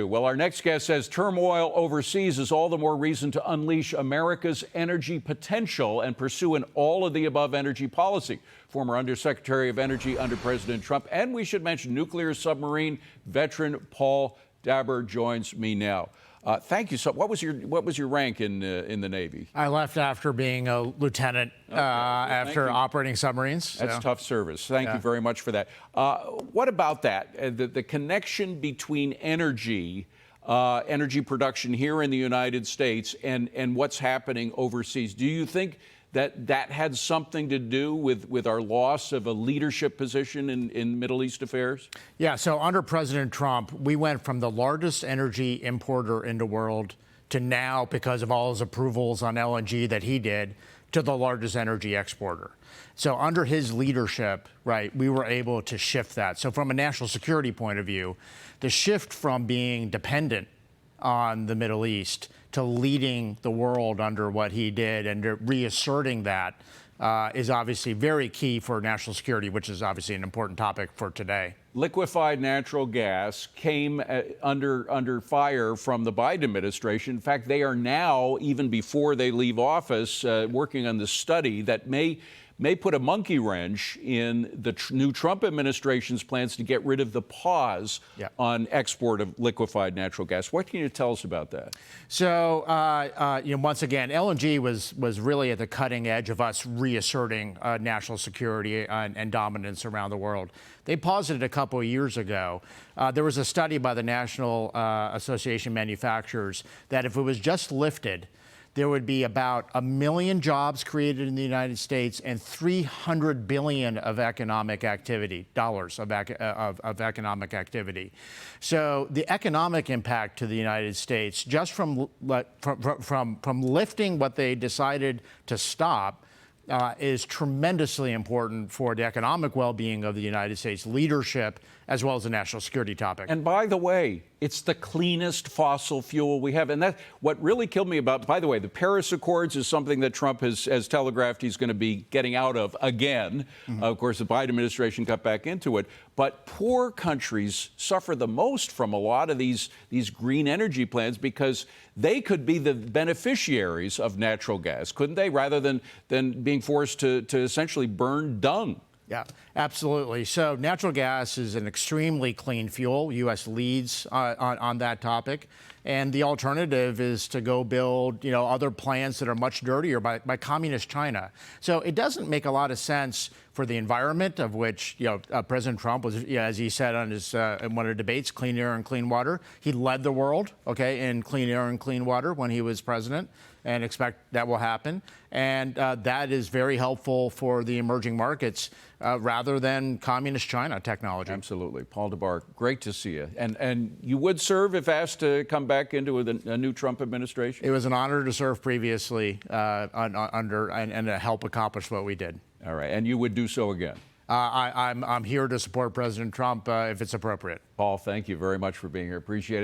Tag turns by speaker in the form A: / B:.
A: Well, our next guest says turmoil overseas is all the more reason to unleash America's energy potential and pursue an all-of-the-above energy policy. Former Undersecretary of Energy under President Trump, and we should mention nuclear submarine veteran Paul Dabbar joins me now. Thank you. So, what was your rank in the Navy?
B: I left after being a lieutenant after operating submarines.
A: That's tough service. Thank you very much for that. What about that? The connection between energy production here in the United States and what's happening overseas. Do you think that had something to do with our loss of a leadership position in Middle East affairs? Yeah,
B: so under President Trump, we went from the largest energy importer in the world to now, because of all his approvals on LNG that he did, to the largest energy exporter. So under his leadership, right, we were able to shift that. So from a national security point of view, the shift from being dependent on the Middle East to leading the world under what he did and reasserting that is obviously very key for national security, which is obviously an important topic for today.
A: Liquefied natural gas came under fire from the Biden administration. In fact, they are now, even before they leave office, working on the study that may put a monkey wrench in the new Trump administration's plans to get rid of the pause on export of liquefied natural gas. What can you tell us about that?
B: So, once again, LNG was really at the cutting edge of us reasserting national security and dominance around the world. They paused it a couple of years ago. There was a study by the National Association of Manufacturers that if it was just lifted, there would be about 1 million jobs created in the United States and $300 billion of economic activity, of economic activity. So the economic impact to the United States, just from lifting what they decided to stop, is tremendously important for the economic well-being of the United States leadership, as well as a national security topic.
A: And by the way, it's the cleanest fossil fuel we have. And that's what really killed me about, by the way, the Paris Accords is something that Trump has telegraphed he's going to be getting out of again. Of course, the Biden administration got back into it. But poor countries suffer the most from a lot of these green energy plans because they could be the beneficiaries of natural gas, couldn't they, rather than being forced to essentially burn dung?
B: Yeah, absolutely. So natural gas is an extremely clean fuel. U.S. leads on that topic. And the alternative is to go build, other plants that are much dirtier by communist China. So it doesn't make a lot of sense for the environment, of which, President Trump was, as he said on his in one of the debates, clean air and clean water. He led the world, in clean air and clean water when he was president, and expect that will happen. And that is very helpful for the emerging markets rather than communist China technology.
A: Absolutely. Paul Dabbar, great to see you. And you would serve if asked to come back into a new Trump administration?
B: It was an honor to serve previously under and to help accomplish what we did.
A: All right. And you would do so again?
B: I'm here to support President Trump if it's appropriate.
A: Paul, thank you very much for being here. Appreciate it.